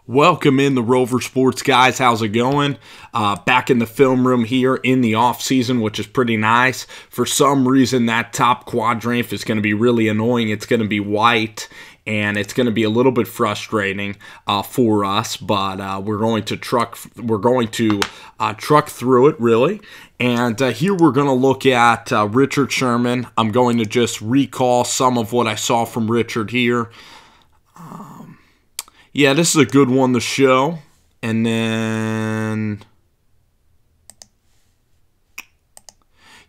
Welcome in the Rover Sports guys. How's it going? Back in the film room here in the off season, which is pretty nice. For some reason, that top quadrant is going to be really annoying. It's going to be white, and it's going to be a little bit frustrating for us. But we're going to truck through it really. And here we're going to look at Richard Sherman. I'm going to just recall some of what I saw from Richard here. Yeah, this is a good one to show. And then,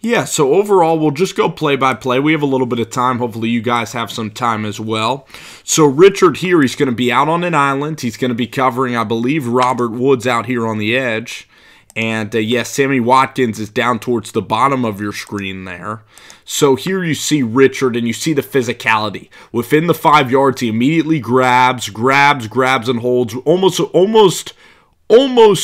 yeah, so overall, we'll just go play by play. We have a little bit of time. Hopefully, you guys have some time as well. So Richard here, he's going to be out on an island. He's going to be covering, I believe, Robert Woods out here on the edge. And, yes, Sammy Watkins is down towards the bottom of your screen there. So here you see Richard, and you see the physicality. Within the 5 yards, he immediately grabs, and holds. Almost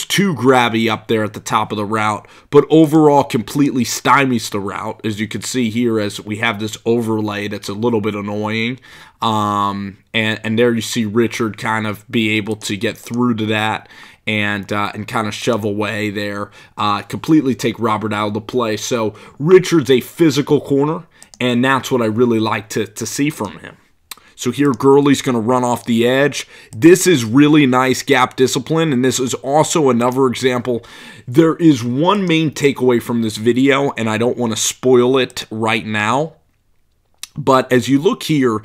too grabby up there at the top of the route. But overall, completely stymies the route. As you can see here, as we have this overlay that's a little bit annoying. And there you see Richard kind of be able to get through to that. And kind of shove away there, completely take Robert out of the play. So Richard's a physical corner, and that's what I really like to see from him. So here Gurley's going to run off the edge. This is really nice gap discipline, and this is also another example. There is one main takeaway from this video, and I don't want to spoil it right now. But as you look here,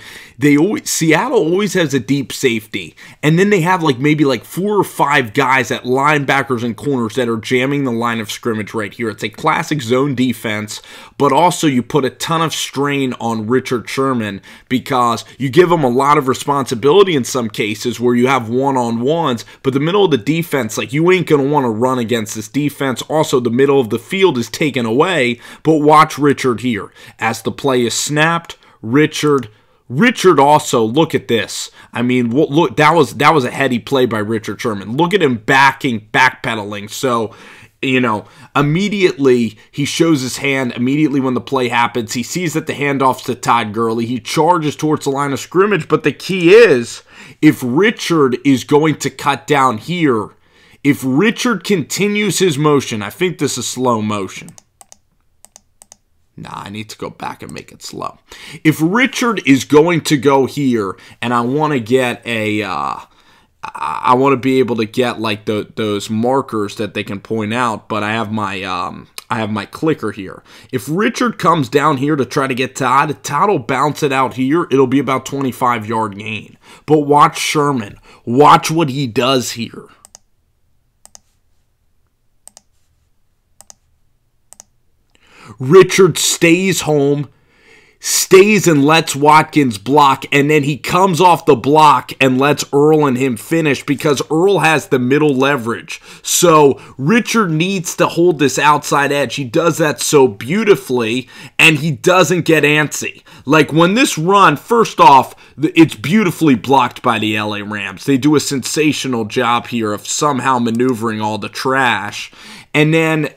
Seattle always has a deep safety. And then they have maybe 4 or 5 guys at linebackers and corners that are jamming the line of scrimmage right here. It's a classic zone defense, but also you put a ton of strain on Richard Sherman because you give him a lot of responsibility in some cases where you have one-on-ones, but the middle of the defense, you ain't going to want to run against this defense. Also, the middle of the field is taken away, but watch Richard here. As the play is snapped, Richard also, look at this. I mean, look, that was a heady play by Richard Sherman. Look at him backpedaling. So, immediately he shows his hand. Immediately when the play happens, he sees that the handoff's to Todd Gurley. He charges towards the line of scrimmage. But the key is, if Richard is going to cut down here, if Richard continues his motion, I think this is slow motion. Nah, I need to go back and make it slow. If Richard is going to go here, and I want to get I want to be able to get those markers that they can point out, but I have my clicker here. If Richard comes down here to try to get Todd will bounce it out here. It'll be about 25-yard gain. But watch Sherman. Watch what he does here. Richard stays home, stays and lets Watkins block, and then he comes off the block and lets Earl and him finish because Earl has the middle leverage. So Richard needs to hold this outside edge. He does that so beautifully, and he doesn't get antsy. When this run, first off, it's beautifully blocked by the LA Rams. They do a sensational job here of somehow maneuvering all the trash. And then,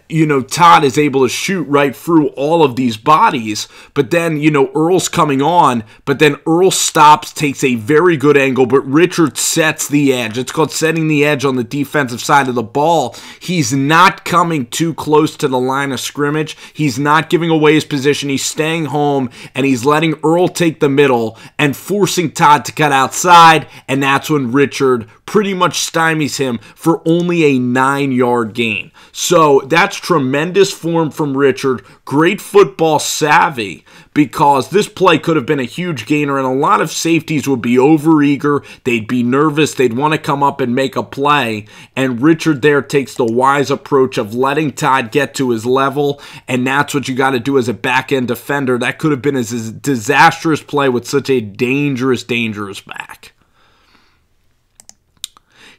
Todd is able to shoot right through all of these bodies. But then, Earl's coming on. But then Earl stops, takes a very good angle. But Richard sets the edge. It's called setting the edge on the defensive side of the ball. He's not coming too close to the line of scrimmage. He's not giving away his position. He's staying home. And he's letting Earl take the middle and forcing Todd to cut outside. And that's when Richard pretty much stymies him for only a 9-yard gain. So that's tremendous form from Richard. Great football savvy because this play could have been a huge gainer and a lot of safeties would be overeager. They'd be nervous. They'd want to come up and make a play. And Richard there takes the wise approach of letting Todd get to his level. And that's what you got to do as a back-end defender. That could have been a disastrous play with such a dangerous back.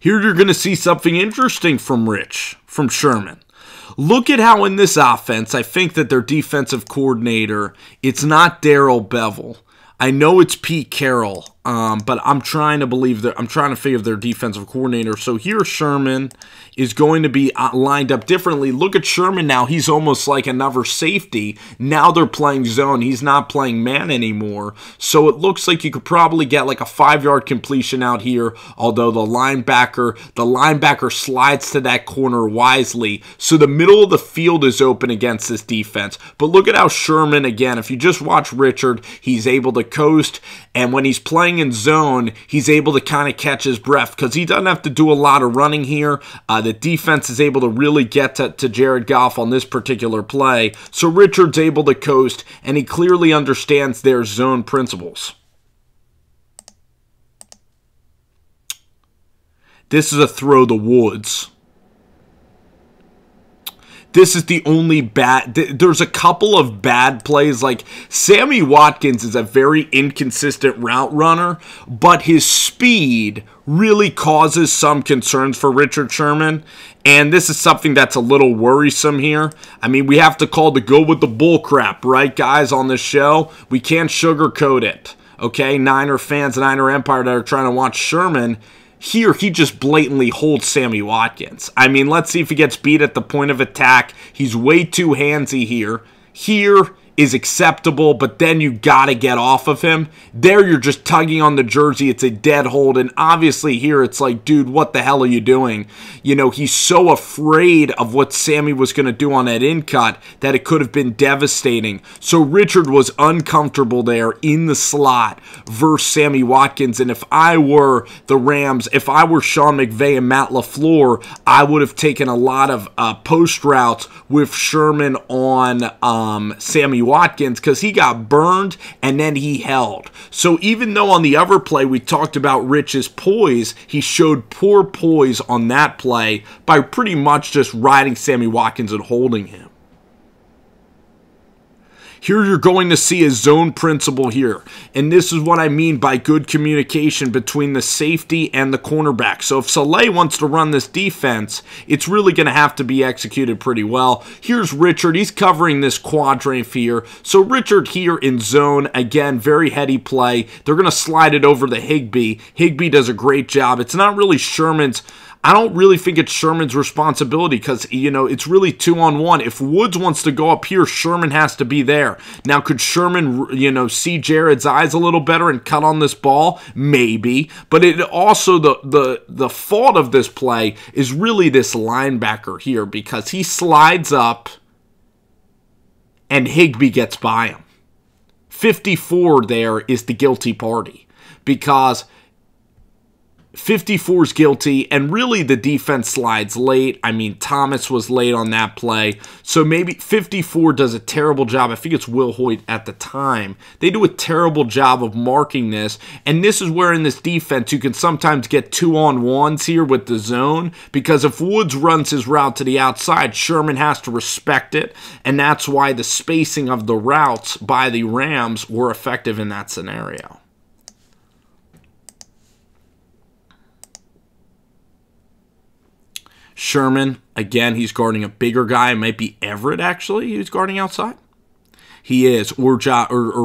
Here you're going to see something interesting from Sherman. Look at how in this offense, I think that their defensive coordinator, it's not Darrell Bevel. I know it's Pete Carroll. But I'm trying to believe that I'm trying to figure their defensive coordinator. So here Sherman is going to be lined up differently. Look at Sherman now. He's almost like another safety. Now they're playing zone. He's not playing man anymore. So it looks like you could probably get like a 5-yard completion out here, although the linebacker slides to that corner wisely. So the middle of the field is open against this defense. But look at how Sherman, again, if you just watch Richard, he's able to coast, and when he's playing in zone, he's able to kind of catch his breath because he doesn't have to do a lot of running here. The defense is able to really get to Jared Goff on this particular play. So Richard's able to coast, and he clearly understands their zone principles. This is a throw the woods. This is the only bad... There's a couple of bad plays. Like, Sammy Watkins is a very inconsistent route runner, but his speed really causes some concerns for Richard Sherman, and this is something that's a little worrisome here. I mean, we have to call the go with the bull crap, right, guys, on this show? We can't sugarcoat it, okay? Niner fans, Niner Empire that are trying to watch Sherman... Here, he just blatantly holds Sammy Watkins. I mean, let's see if he gets beat at the point of attack. He's way too handsy here. Here is acceptable, but then you got to get off of him. There, you're just tugging on the jersey. It's a dead hold, and obviously here, it's like, dude, what the hell are you doing? You know, he's so afraid of what Sammy was going to do on that in cut that it could have been devastating. So Richard was uncomfortable there in the slot versus Sammy Watkins, and if I were the Rams, if I were Sean McVay and Matt LaFleur, I would have taken a lot of post routes with Sherman on Sammy Watkins because he got burned and then he held. So even though on the other play we talked about Rich's poise, he showed poor poise on that play by pretty much just riding Sammy Watkins and holding him. Here you're going to see a zone principle here. And this is what I mean by good communication between the safety and the cornerback. So if Saleh wants to run this defense, it's really going to have to be executed pretty well. Here's Richard. He's covering this quadrant here. So Richard here in zone, again, very heady play. They're going to slide it over to Higbee. Higbee does a great job. It's not really Sherman's... I don't really think it's Sherman's responsibility because, you know, it's really 2-on-1. If Woods wants to go up here, Sherman has to be there. Now, could Sherman, you know, see Jared's eyes a little better and cut on this ball? Maybe. But it also, the fault of this play is really this linebacker here because he slides up and Higbee gets by him. 54 there is the guilty party because... 54 is guilty, and really the defense slides late. I mean, Thomas was late on that play. So maybe 54 does a terrible job. I think it's Will Hoyt at the time. They do a terrible job of marking this, and this is where in this defense you can sometimes get 2-on-1s here with the zone, because if Woods runs his route to the outside, Sherman has to respect it, and that's why the spacing of the routes by the Rams were effective in that scenario. Sherman, again, he's guarding a bigger guy. It might be Everett, actually, he's guarding outside. He is, or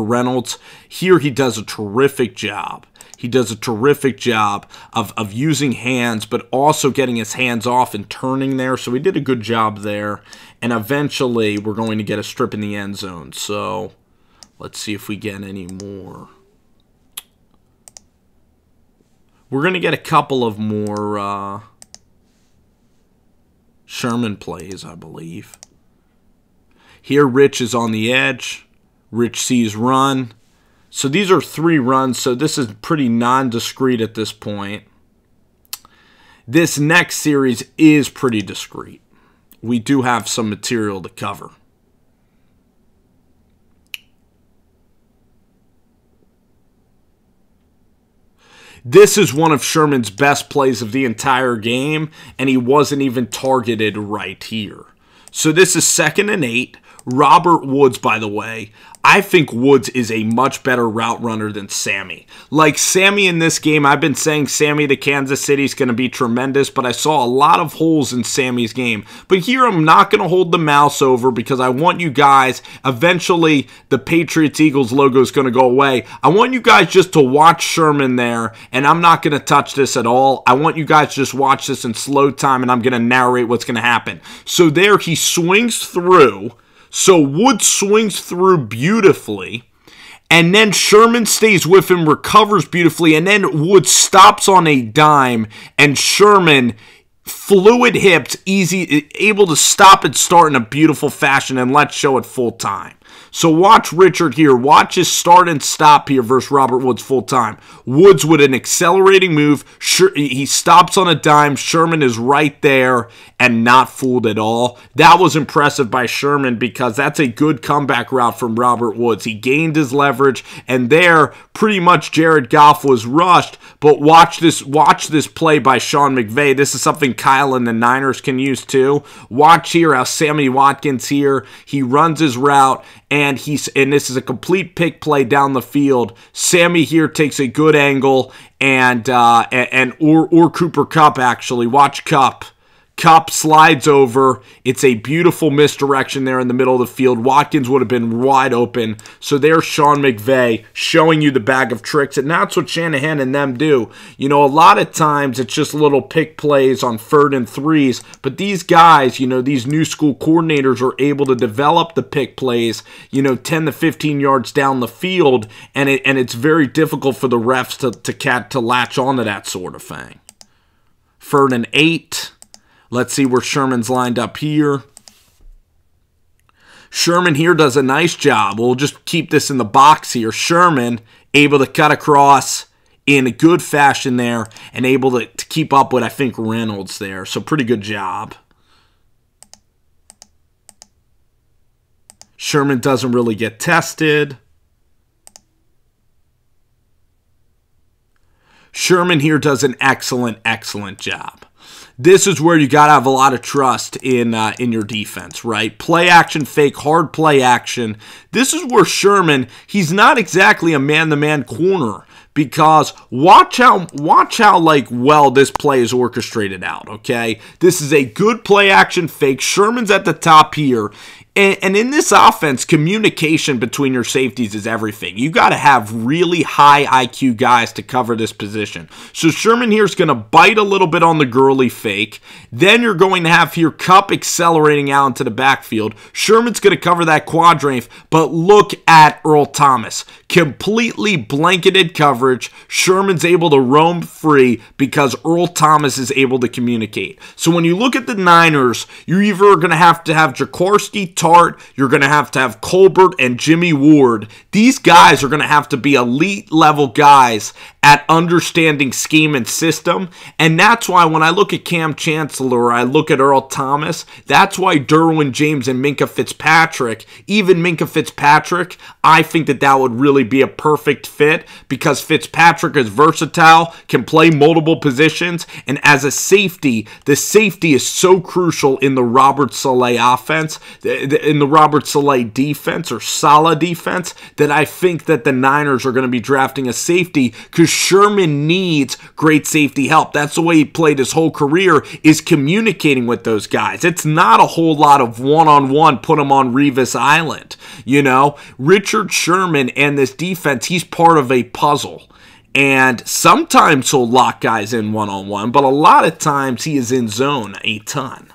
Reynolds. Here he does a terrific job. He does a terrific job of using hands, but also getting his hands off and turning there. So he did a good job there. And eventually, we're going to get a strip in the end zone. So let's see if we get any more. We're going to get a couple of more... Sherman plays, I believe. Here, Rich is on the edge. Rich sees run. So these are 3 runs, so this is pretty non-discrete at this point. This next series is pretty discrete. We do have some material to cover. This is one of Sherman's best plays of the entire game, and he wasn't even targeted right here. So this is 2nd and 8. Robert Woods, by the way, I think Woods is a much better route runner than Sammy. Like Sammy in this game, I've been saying Sammy to Kansas City is going to be tremendous, but I saw a lot of holes in Sammy's game. But here I'm not going to hold the mouse over because I want you guys, eventually the Patriots-Eagles logo is going to go away. I want you guys just to watch Sherman there, and I'm not going to touch this at all. I want you guys to just watch this in slow time, and I'm going to narrate what's going to happen. So there he swings through. So Woods swings through beautifully, and then Sherman stays with him, recovers beautifully, and then Woods stops on a dime, and Sherman, fluid hips, easy, able to stop and start in a beautiful fashion, and let's show it full time. So watch Richard here. Watch his start and stop here versus Robert Woods full time. Woods with an accelerating move. He stops on a dime. Sherman is right there and not fooled at all. That was impressive by Sherman because that's a good comeback route from Robert Woods. He gained his leverage, and there pretty much Jared Goff was rushed. But watch this play by Sean McVay. This is something Kyle and the Niners can use too. Watch here how Sammy Watkins here, he runs his route, and this is a complete pick play down the field. Sammy here takes a good angle, or Cooper Kupp actually. Watch Kupp. Kupp slides over. It's a beautiful misdirection there in the middle of the field. Watkins would have been wide open. So there's Sean McVay showing you the bag of tricks. And that's what Shanahan and them do. You know, a lot of times it's just little pick plays on 3rd and 3s. But these guys, you know, these new school coordinators are able to develop the pick plays, you know, 10 to 15 yards down the field. And it's very difficult for the refs to latch onto that sort of thing. 3rd and 8. Let's see where Sherman's lined up here. Sherman here does a nice job. We'll just keep this in the box here. Sherman able to cut across in a good fashion there and able to keep up with, I think, Reynolds there. So pretty good job. Sherman doesn't really get tested. Sherman here does an excellent, excellent job. This is where you got to have a lot of trust in your defense, right? Play action, fake, hard play action. This is where Sherman, he's not exactly a man-to-man corner because watch how like well this play is orchestrated out, okay? This is a good play action fake. Sherman's at the top here. And in this offense, communication between your safeties is everything. You got to have really high IQ guys to cover this position. So Sherman here is going to bite a little bit on the Gurley fake. Then you're going to have here Kupp accelerating out into the backfield. Sherman's going to cover that quadrangle, but look at Earl Thomas. Completely blanketed coverage. Sherman's able to roam free because Earl Thomas is able to communicate. So when you look at the Niners, you're either going to have Jaworski, you're going to have Colbert and Jimmy Ward. These guys are going to have to be elite level guys at understanding scheme and system. And that's why when I look at Cam Chancellor or I look at Earl Thomas, that's why Derwin James and Minkah Fitzpatrick, even Minkah Fitzpatrick, I think that would really be a perfect fit because Fitzpatrick is versatile, can play multiple positions, and as a safety, the safety is so crucial in the Robert Saleh offense, in the Robert Saleh defense or Saleh defense, that I think that the Niners are going to be drafting a safety because Sherman needs great safety help. That's the way he played his whole career, is communicating with those guys. It's not a whole lot of one-on-one, put him on Revis Island. You know, Richard Sherman and this defense, he's part of a puzzle. And sometimes he'll lock guys in one-on-one, but a lot of times he is in zone a ton.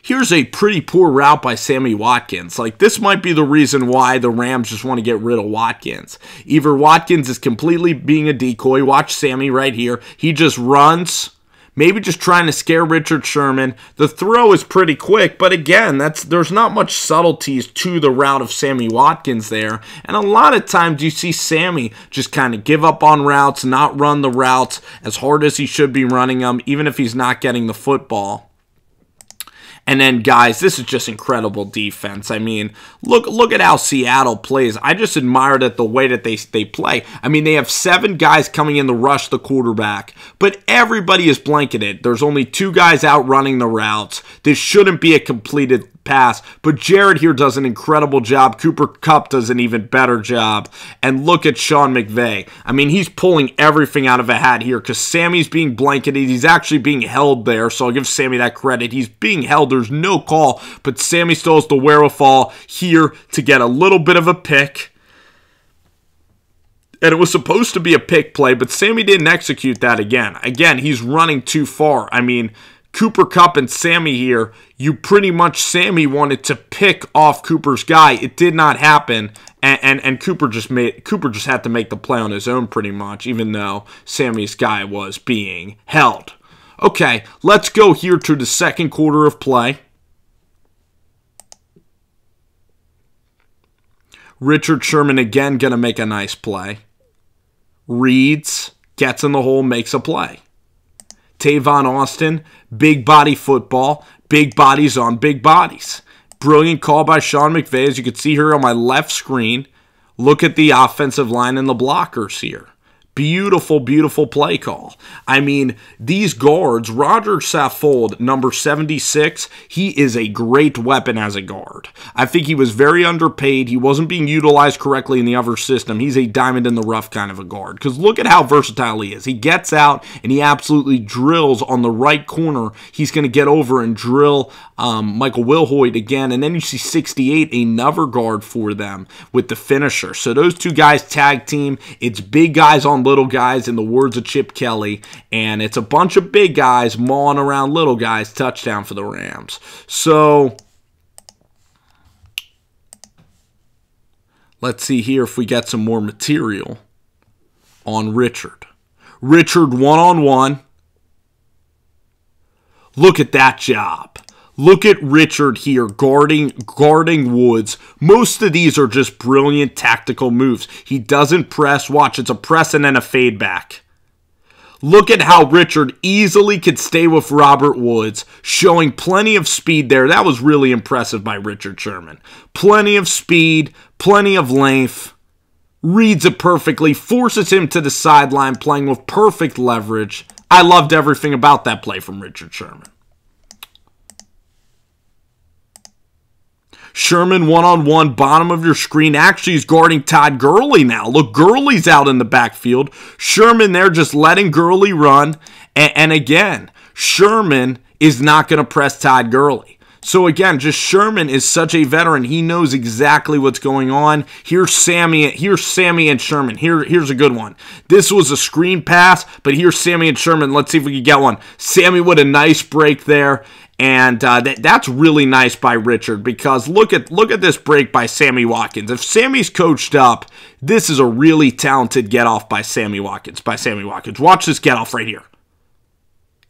Here's a pretty poor route by Sammy Watkins. Like, this might be the reason why the Rams just want to get rid of Watkins. Either Watkins is completely being a decoy. Watch Sammy right here. He just runs, maybe just trying to scare Richard Sherman. The throw is pretty quick, but again, there's not much subtleties to the route of Sammy Watkins there. And a lot of times you see Sammy just kind of give up on routes, not run the routes as hard as he should be running them, even if he's not getting the football. And then, guys, this is just incredible defense. I mean, look at how Seattle plays. I just admire that the way that they play. I mean, they have 7 guys coming in to rush the quarterback, but everybody is blanketed. There's only 2 guys out running the routes. This shouldn't be a completed pass, but Jared here does an incredible job. Cooper Kupp does an even better job. And look at Sean McVay. I mean, he's pulling everything out of a hat here because Sammy's being blanketed. He's actually being held there, so I'll give Sammy that credit. He's being held. There's no call, but Sammy still has the wherewithal here to get a little bit of a pick. And it was supposed to be a pick play, but Sammy didn't execute that again. Again, he's running too far. I mean, Cooper Kupp and Sammy here, Sammy wanted to pick off Cooper's guy. It did not happen, and Cooper just had to make the play on his own pretty much, even though Sammy's guy was being held. Okay, let's go here to the second quarter of play. Richard Sherman again going to make a nice play. Reads, gets in the hole, makes a play. Tavon Austin, big body football, big bodies on big bodies. Brilliant call by Sean McVay, as you can see here on my left screen. Look at the offensive line and the blockers here. Beautiful, beautiful play call. I mean, these guards, Roger Saffold, number 76, he is a great weapon as a guard. I think he was very underpaid. He wasn't being utilized correctly in the other system. He's a diamond in the rough kind of a guard. Because look at how versatile he is. He gets out and he absolutely drills on the right corner. He's going to get over and drill Michael Wilhoit again. And then you see 68, another guard for them with the finisher. So those 2 guys tag team. It's big guys on little guys, in the words of Chip Kelly, and it's a bunch of big guys mauling around little guys. Touchdown for the Rams. So let's see here if we get some more material on Richard. Richard one-on-one. Look at that job. Look at Richard here guarding Woods. Most of these are just brilliant tactical moves. He doesn't press. Watch, it's a press and then a fade back. Look at how Richard easily could stay with Robert Woods, showing plenty of speed there. That was really impressive by Richard Sherman. Plenty of speed, plenty of length. Reads it perfectly, forces him to the sideline, playing with perfect leverage. I loved everything about that play from Richard Sherman. Sherman one-on-one, bottom of your screen. Actually, he's guarding Todd Gurley now. Look, Gurley's out in the backfield. Sherman there just letting Gurley run. And again, Sherman is not going to press Todd Gurley. So again, just Sherman is such a veteran. He knows exactly what's going on. Here's Sammy and Sherman. Here's a good one. This was a screen pass, but here's Sammy and Sherman. Let's see if we can get one. Sammy with a nice break there. And that's really nice by Richard, because look at this break by Sammy Watkins. If Sammy's coached up, this is a really talented get-off by Sammy Watkins. Watch this get-off right here.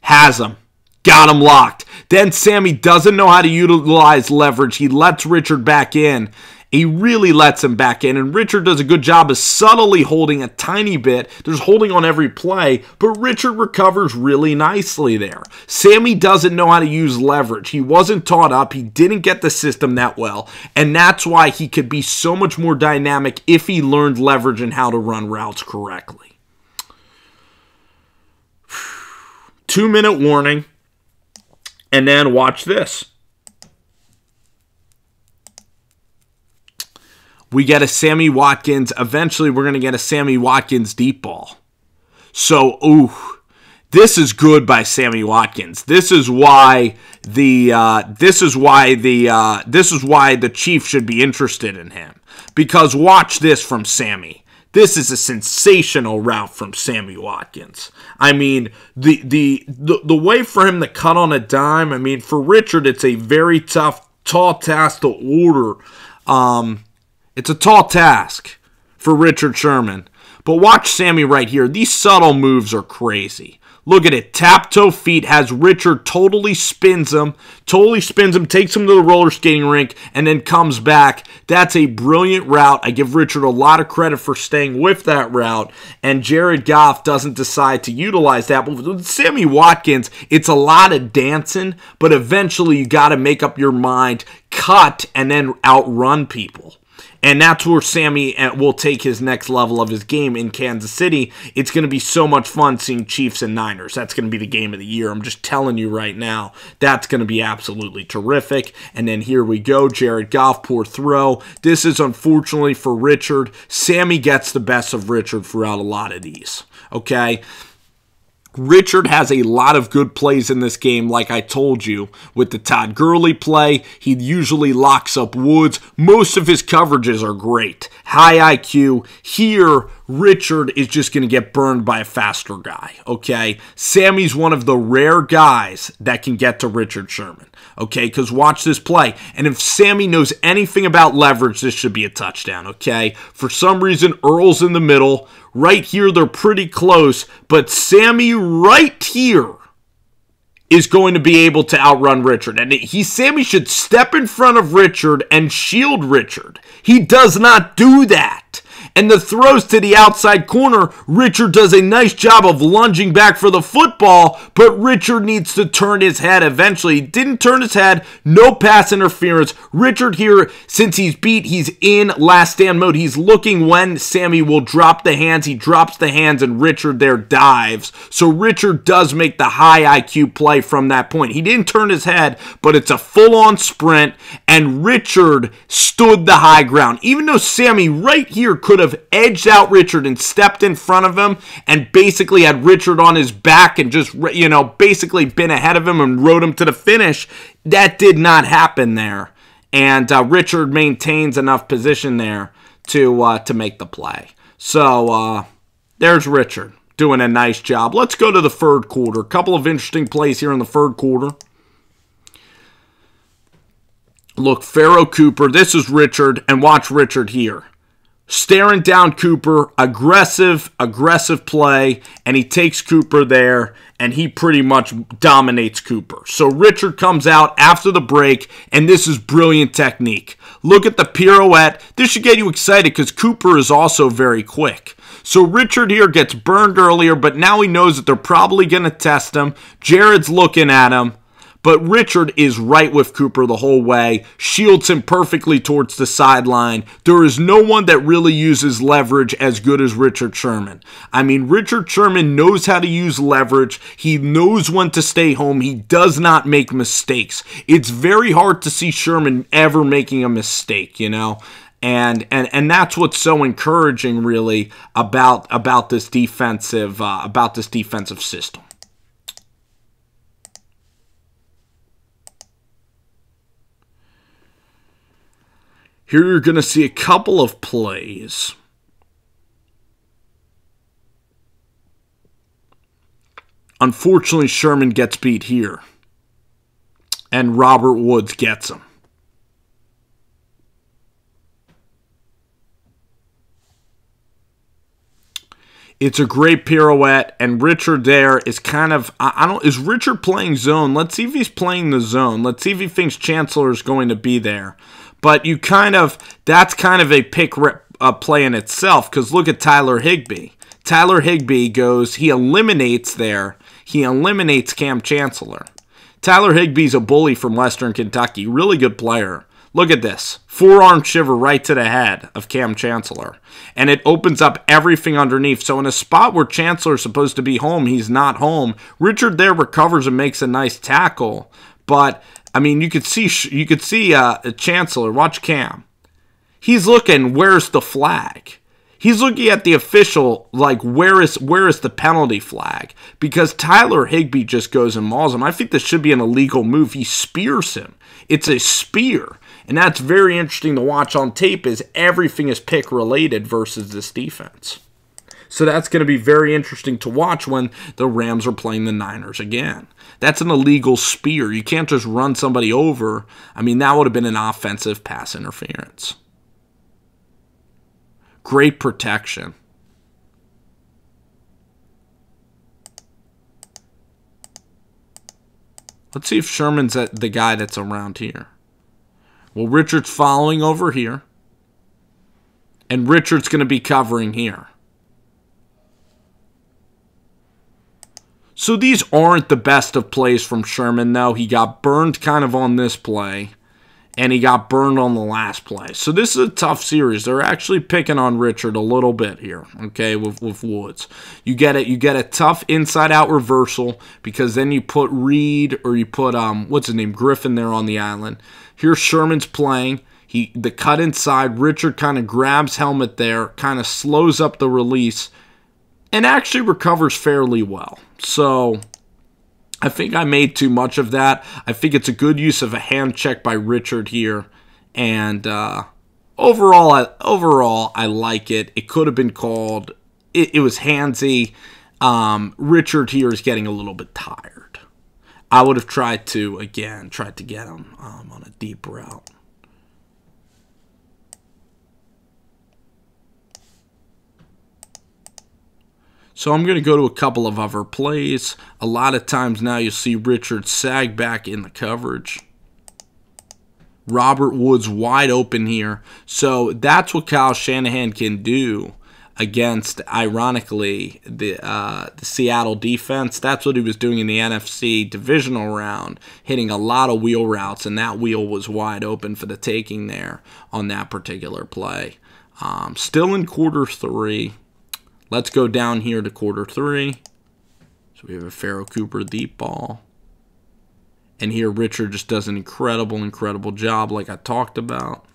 Has him. Got him locked. Then Sammy doesn't know how to utilize leverage. He lets Richard back in. He really lets him back in, and Richard does a good job of subtly holding a tiny bit. There's holding on every play, but Richard recovers really nicely there. Sammy doesn't know how to use leverage. He wasn't taught up. He didn't get the system that well, and that's why he could be so much more dynamic if he learned leverage and how to run routes correctly. 2-minute warning, and then watch this. We get a Sammy Watkins. Eventually, we're going to get a Sammy Watkins deep ball. So, this is good by Sammy Watkins. This is why the Chiefs should be interested in him. Because watch this from Sammy. This is a sensational route from Sammy Watkins. I mean, the way for him to cut on a dime. I mean, for Richard, it's a very tall task to order. It's a tall task for Richard Sherman. But watch Sammy right here. These subtle moves are crazy. Look at it. Tap toe feet has Richard totally spins him, takes him to the roller skating rink, and then comes back. That's a brilliant route. I give Richard a lot of credit for staying with that route, and Jared Goff doesn't decide to utilize that. But with Sammy Watkins, it's a lot of dancing, but eventually you got to make up your mind, cut, and then outrun people. And that's where Sammy will take his next level of his game in Kansas City. It's going to be so much fun seeing Chiefs and Niners. That's going to be the game of the year. I'm just telling you right now. That's going to be absolutely terrific. And then here we go. Jared Goff, poor throw. This is unfortunately for Richard. Sammy gets the best of Richard throughout a lot of these. Okay? Richard has a lot of good plays in this game, like I told you. With the Todd Gurley play, he usually locks up Woods. Most of his coverages are great. High IQ. Here, Richard is just going to get burned by a faster guy, okay? Sammy's one of the rare guys that can get to Richard Sherman, okay? Because watch this play. And if Sammy knows anything about leverage, this should be a touchdown, okay? For some reason, Earl's in the middle. Right here, they're pretty close, but Sammy right here is going to be able to outrun Richard. And Sammy should step in front of Richard and shield Richard. He does not do that. And the throws to the outside corner, Richard does a nice job of lunging back for the football, but Richard needs to turn his head eventually. He didn't turn his head, no pass interference. Richard here, since he's beat, he's in last stand mode. He's looking when Sammy will drop the hands. He drops the hands, and Richard there dives. So Richard does make the high IQ play from that point. He didn't turn his head, but it's a full-on sprint, and Richard stood the high ground. Even though Sammy right here could have edged out Richard and stepped in front of him and basically had Richard on his back and just, basically been ahead of him and rode him to the finish, that did not happen there. And Richard maintains enough position there to make the play. So there's Richard doing a nice job. Let's go to the third quarter. A couple of interesting plays here in the third quarter. Look, Pharaoh Cooper, this is Richard, and watch Richard here. Staring down Cooper, aggressive play, and he takes Cooper there, and he pretty much dominates Cooper. So Richard comes out after the break, and this is brilliant technique. Look at the pirouette. This should get you excited because Cooper is also very quick. So Richard here gets burned earlier, but now he knows that they're probably going to test him. Jared's looking at him. But Richard is right with Cooper the whole way, shields him perfectly towards the sideline. There is no one that really uses leverage as good as Richard Sherman. I mean, Richard Sherman knows how to use leverage. He knows when to stay home. He does not make mistakes. It's very hard to see Sherman ever making a mistake, And that's what's so encouraging, really, about this defensive system. Here you're going to see a couple of plays. Unfortunately, Sherman gets beat here. And Robert Woods gets him. It's a great pirouette, and Richard there is kind of, is Richard playing zone? Let's see if he's playing the zone. Let's see if he thinks Chancellor is going to be there. But that's kind of a pick play in itself, because look at Tyler Higbee. Tyler Higbee he eliminates Cam Chancellor. Tyler Higbee's a bully from Western Kentucky, really good player. Look at this, forearm shiver right to the head of Cam Chancellor. And it opens up everything underneath. So in a spot where Chancellor's supposed to be home, he's not home. Richard there recovers and makes a nice tackle, but I mean, you could see Chancellor. Watch Cam. He's looking, where's the flag? He's looking at the official, like, where is the penalty flag? Because Tyler Higbee just goes and mauls him. I think this should be an illegal move. He spears him. It's a spear. And that's very interesting to watch on tape, is everything is pick related versus this defense. So that's going to be very interesting to watch when the Rams are playing the Niners again. That's an illegal spear. You can't just run somebody over. I mean, that would have been an offensive pass interference. Great protection. Let's see if Sherman's the guy that's around here. Well, Richard's following over here. And Richard's going to be covering here. So these aren't the best of plays from Sherman, though. He got burned kind of on this play. And he got burned on the last play. So this is a tough series. They're actually picking on Richard a little bit here, okay, with Woods. You get a tough inside-out reversal because then you put Reed or you put, what's his name, Griffin there on the island. Here Sherman's playing. The cut inside. Richard kind of grabs helmet there, kind of slows up the release, and actually recovers fairly well. So I think I made too much of that. I think it's a good use of a hand check by Richard here. And overall, I like it. It could have been called. It was handsy. Richard here is getting a little bit tired. I would have tried to get him on a deep route. So I'm going to go to a couple of other plays. A lot of times now you'll see Richard sag back in the coverage. Robert Woods wide open here. So that's what Kyle Shanahan can do against, ironically, the Seattle defense. That's what he was doing in the NFC divisional round, hitting a lot of wheel routes, and that wheel was wide open for the taking there on that particular play. Still in quarter 3. Let's go down here to quarter 3. So we have a Pharoah Cooper deep ball. And here Richard just does an incredible job like I talked about.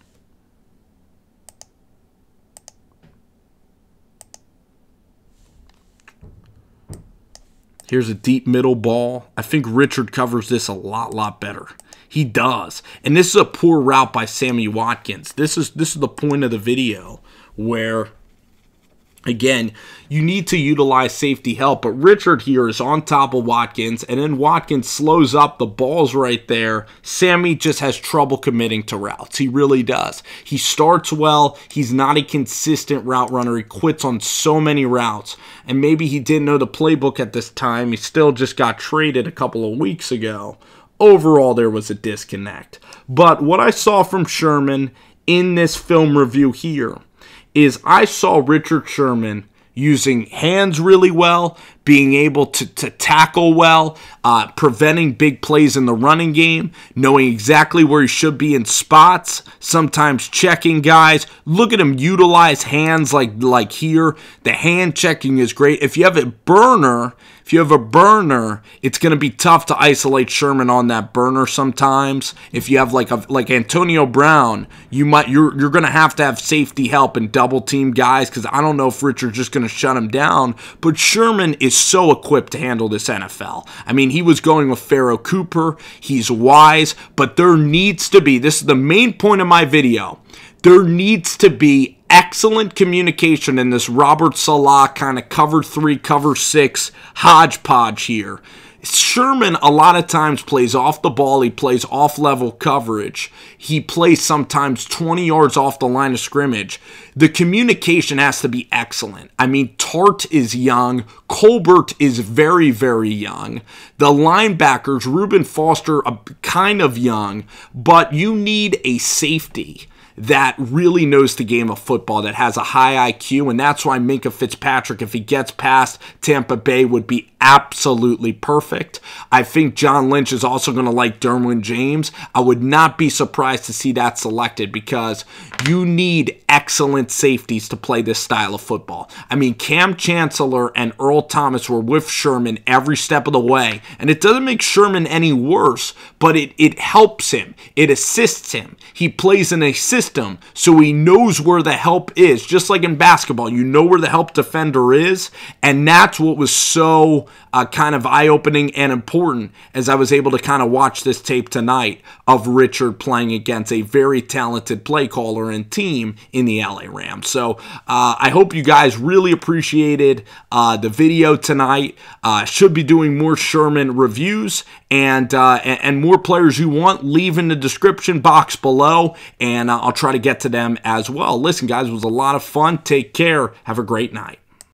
Here's a deep middle ball. I think Richard covers this a lot better. He does. And this is a poor route by Sammy Watkins. This is the point of the video where, again, you need to utilize safety help, but Richard here is on top of Watkins, and then Watkins slows up. The ball's right there. Sammy just has trouble committing to routes. He really does. He starts well. He's not a consistent route runner. He quits on so many routes, and maybe he didn't know the playbook at this time. He still just got traded a couple of weeks ago. Overall, there was a disconnect. But what I saw from Sherman in this film review here is I saw Richard Sherman using hands really well, being able to tackle well, preventing big plays in the running game, knowing exactly where he should be in spots, sometimes checking guys. Look at him utilize hands like here. The hand checking is great. If you have a burner, it's going to be tough to isolate Sherman on that burner sometimes. If you have like Antonio Brown, you're going to have safety help and double team guys, because I don't know if Richard's just going to shut him down. But Sherman is so equipped to handle this NFL. I mean, he was going with Pharoah Cooper. He's wise, but there needs to be, this is the main point of my video, there needs to be excellent communication in this Robert Saleh kind of cover 3, cover 6 hodgepodge here. Sherman a lot of times plays off the ball. He plays off-level coverage. He plays sometimes 20 yards off the line of scrimmage. The communication has to be excellent. I mean, Tart is young. Colbert is very young. The linebackers, Reuben Foster, kind of young, but you need a safety that really knows the game of football, that has a high IQ, and that's why Minkah Fitzpatrick, if he gets past Tampa Bay, would be absolutely perfect. I think John Lynch is also going to like Derwin James. I would not be surprised to see that selected, because you need excellent safeties to play this style of football. I mean, Cam Chancellor and Earl Thomas were with Sherman every step of the way, and it doesn't make Sherman any worse, but it helps him. It assists him. He plays in a system, so he knows where the help is. Just like in basketball, you know where the help defender is, and that's what was so kind of eye-opening and important as I was able to kind of watch this tape tonight of Richard playing against a very talented play caller and team in the LA Rams. So I hope you guys really appreciated the video tonight. Should be doing more Sherman reviews, and more players you want, leave in the description box below, and I'll try to get to them as well. Listen, guys, it was a lot of fun. Take care. Have a great night.